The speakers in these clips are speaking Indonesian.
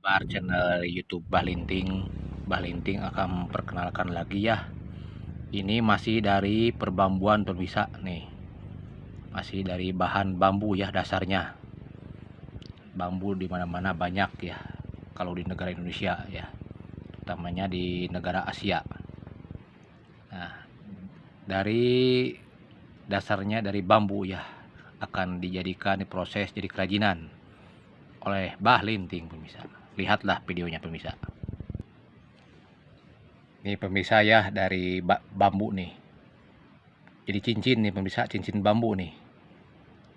kabar channel YouTube Bahlinting. Bahlinting akan memperkenalkan lagi ya. Ini masih dari perbambuan perbisa nih. Masih dari bahan bambu ya dasarnya. Bambu di mana-mana banyak ya. Kalau di negara Indonesia ya. Utamanya di negara Asia. Nah, dari dasarnya dari bambu ya akan dijadikan diproses jadi kerajinan oleh Bahlinting pemirsa. Lihatlah videonya pemirsa. Nih pemirsa ya dari bambu nih. Jadi cincin nih pemirsa, cincin bambu nih.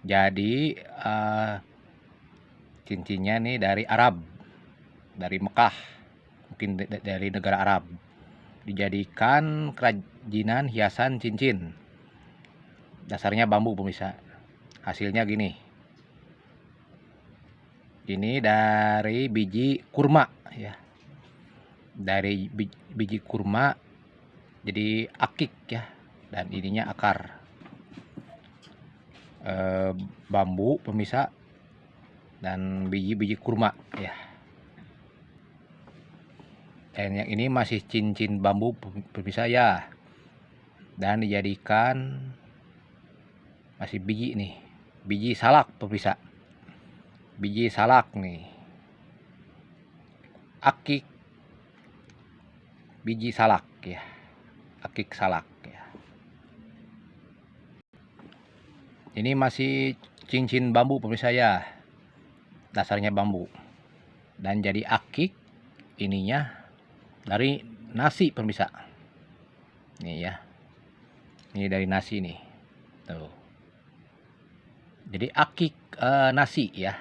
Jadi cincinnya nih dari Arab, dari Mekah, mungkin dari negara Arab. Dijadikan kerajinan hiasan cincin. Dasarnya bambu pemirsa. Hasilnya gini. Ini dari biji kurma ya. Dari biji kurma jadi akik ya. Dan ininya akar. Bambu pemirsa dan biji-biji kurma ya. Dan yang ini masih cincin bambu pemirsa ya. Dan dijadikan masih biji nih. Biji salak pemirsa. Biji salak nih. Akik biji salak ya. Akik salak ya. Ini masih cincin bambu pemirsa ya. Dasarnya bambu. Dan jadi akik ininya dari nasi pemirsa. Nih ya. Ini dari nasi nih. Tuh. Jadi akik nasi ya.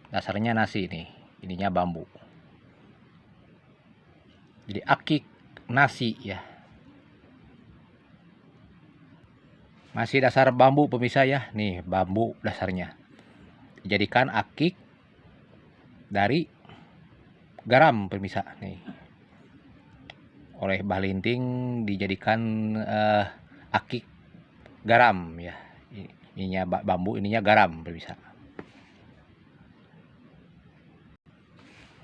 Dasarnya nasi nih. Ininya bambu. Jadi akik nasi ya. Masih dasar bambu pemirsa ya. Nih bambu dasarnya. Dijadikan akik dari garam pemirsa nih. Oleh Bahlinting dijadikan akik garam ya. Ininya bambu, ininya garam pemirsa.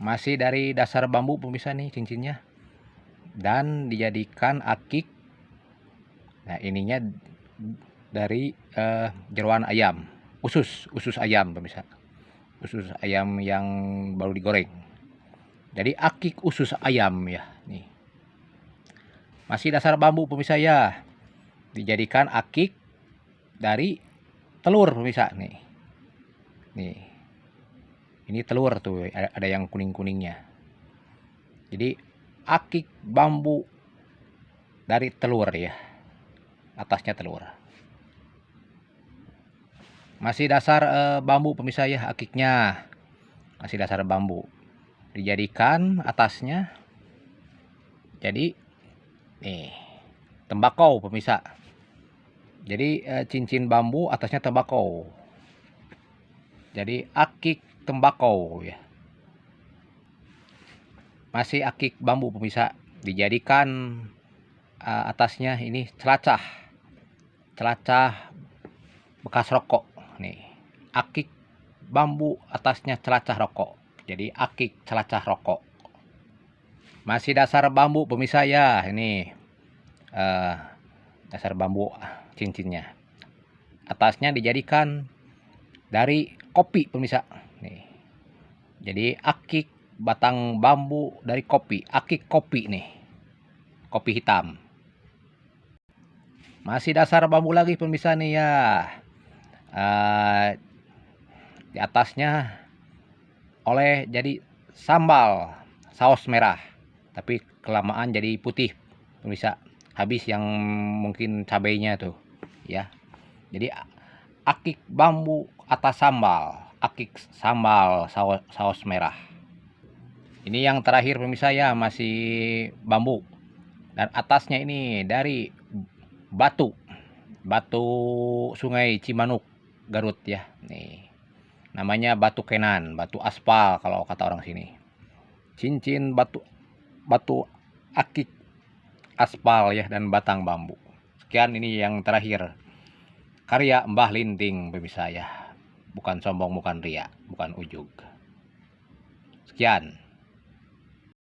Masih dari dasar bambu pemirsa nih cincinnya. Dan dijadikan akik. Nah, ininya dari jeroan ayam. Usus ayam pemirsa. Usus ayam yang baru digoreng. Jadi akik usus ayam ya nih. Masih dasar bambu pemirsa ya. Dijadikan akik dari telur pemirsa nih. Nih. Ini telur tuh, ada yang kuning-kuningnya. Jadi akik bambu dari telur ya. Atasnya telur. Masih dasar bambu pemirsa ya akiknya. Masih dasar bambu. Dijadikan atasnya jadi nih tembakau pemirsa. Jadi cincin bambu atasnya tembakau. Jadi akik tembakau ya. Masih akik bambu pemirsa. Dijadikan atasnya ini celacah. Celacah bekas rokok nih. Akik bambu atasnya celacah rokok. Jadi akik celacah rokok. Masih dasar bambu pemirsa ya. Ini dasar bambu cincinnya. Atasnya dijadikan dari kopi pemirsa nih. Jadi akik batang bambu dari kopi, akik kopi nih. Kopi hitam. Masih dasar bambu lagi pemirsa nih ya. Di atasnya oleh jadi sambal saus merah. Tapi kelamaan jadi putih pemirsa. Habis yang mungkin cabainya tuh ya. Jadi akik bambu atas sambal, akik sambal saus merah. Ini yang terakhir pemirsa ya, masih bambu. Dan atasnya ini dari batu Sungai Cimanuk Garut ya. Nih. Namanya batu kenan, batu aspal kalau kata orang sini. Cincin batu akik aspal ya dan batang bambu. Sekian ini yang terakhir. Karya Mbah Linting pemirsa ya. Bukan sombong, bukan ria, bukan ujug. Sekian.